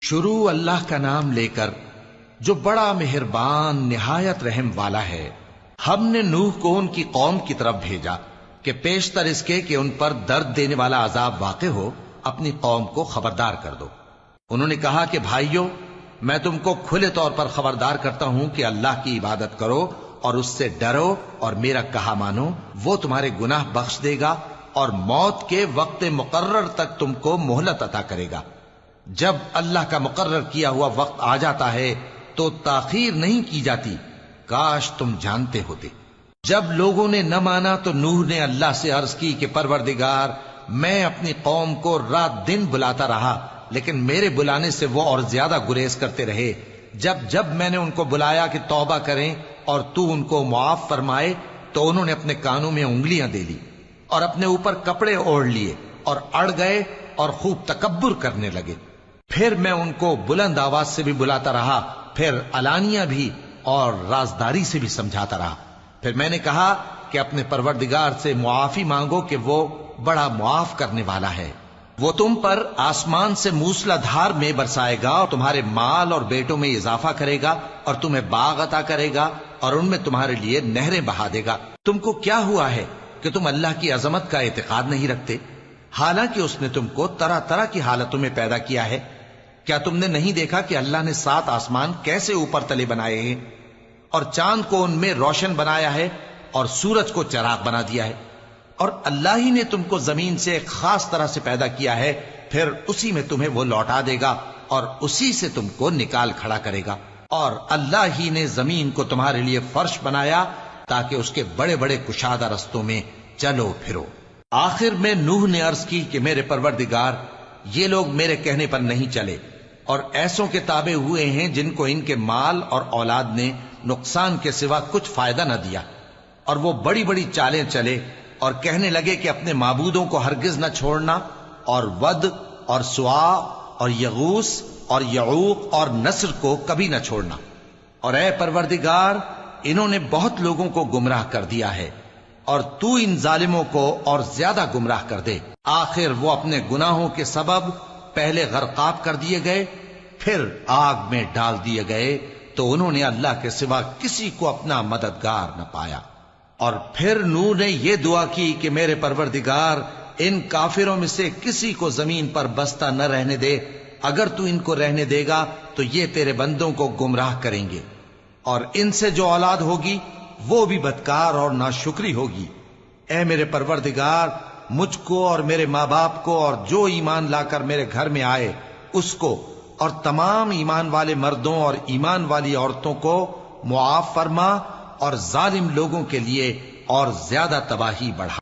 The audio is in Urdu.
شروع اللہ کا نام لے کر جو بڑا مہربان نہایت رحم والا ہے۔ ہم نے نوح کو ان کی قوم کی طرف بھیجا کہ پیشتر اس کے کہ ان پر درد دینے والا عذاب واقع ہو اپنی قوم کو خبردار کر دو۔ انہوں نے کہا کہ بھائیو، میں تم کو کھلے طور پر خبردار کرتا ہوں کہ اللہ کی عبادت کرو اور اس سے ڈرو اور میرا کہا مانو، وہ تمہارے گناہ بخش دے گا اور موت کے وقت مقرر تک تم کو مہلت عطا کرے گا۔ جب اللہ کا مقرر کیا ہوا وقت آ جاتا ہے تو تاخیر نہیں کی جاتی، کاش تم جانتے ہوتے۔ جب لوگوں نے نہ مانا تو نوح نے اللہ سے عرض کی کہ پروردگار، میں اپنی قوم کو رات دن بلاتا رہا لیکن میرے بلانے سے وہ اور زیادہ گریز کرتے رہے۔ جب میں نے ان کو بلایا کہ توبہ کریں اور تو ان کو معاف فرمائے تو انہوں نے اپنے کانوں میں انگلیاں دے لی اور اپنے اوپر کپڑے اوڑھ لیے اور اڑ گئے اور خوب تکبر کرنے لگے۔ پھر میں ان کو بلند آواز سے بھی بلاتا رہا، پھر علانیہ بھی اور رازداری سے بھی سمجھاتا رہا۔ پھر میں نے کہا کہ اپنے پروردگار سے معافی مانگو کہ وہ بڑا معاف کرنے والا ہے۔ وہ تم پر آسمان سے موسلا دھار میں برسائے گا اور تمہارے مال اور بیٹوں میں اضافہ کرے گا اور تمہیں باغ عطا کرے گا اور ان میں تمہارے لیے نہریں بہا دے گا۔ تم کو کیا ہوا ہے کہ تم اللہ کی عظمت کا اعتقاد نہیں رکھتے، حالانکہ اس نے تم کو طرح طرح کی حالتوں میں پیدا کیا ہے؟ کیا تم نے نہیں دیکھا کہ اللہ نے 7 آسمان کیسے اوپر تلے بنائے ہیں اور چاند کو ان میں روشن بنایا ہے اور سورج کو چراغ بنا دیا ہے؟ اور اللہ ہی نے تم کو زمین سے ایک خاص طرح سے پیدا کیا ہے، پھر اسی میں تمہیں وہ لوٹا دے گا اور اسی سے تم کو نکال کھڑا کرے گا۔ اور اللہ ہی نے زمین کو تمہارے لیے فرش بنایا تاکہ اس کے بڑے بڑے کشادہ رستوں میں چلو پھرو۔ آخر میں نوح نے عرض کی کہ میرے پروردگار، یہ لوگ میرے کہنے پر نہیں چلے اور ایسوں کے تابع ہوئے ہیں جن کو ان کے مال اور اولاد نے نقصان کے سوا کچھ فائدہ نہ دیا، اور وہ بڑی بڑی چالیں چلے اور کہنے لگے کہ اپنے معبودوں کو ہرگز نہ چھوڑنا، اور ود اور سوا اور یغوث اور یعوق اور نصر کو کبھی نہ چھوڑنا۔ اور اے پروردگار، انہوں نے بہت لوگوں کو گمراہ کر دیا ہے اور تو ان ظالموں کو اور زیادہ گمراہ کر دے۔ آخر وہ اپنے گناہوں کے سبب پہلے غرقاب کر دیے گئے، پھر آگ میں ڈال دیے گئے، تو انہوں نے اللہ کے سوا کسی کو اپنا مددگار نہ پایا۔ اور پھر نوح نے یہ دعا کی کہ میرے پروردگار، ان کافروں میں سے کسی کو زمین پر بستا نہ رہنے دے، اگر تو ان کو رہنے دے گا تو یہ تیرے بندوں کو گمراہ کریں گے، اور ان سے جو اولاد ہوگی وہ بھی بدکار اور ناشکری ہوگی۔ اے میرے پروردگار، مجھ کو اور میرے ماں باپ کو اور جو ایمان لا کر میرے گھر میں آئے اس کو اور تمام ایمان والے مردوں اور ایمان والی عورتوں کو معاف فرما، اور ظالم لوگوں کے لیے اور زیادہ تباہی بڑھا۔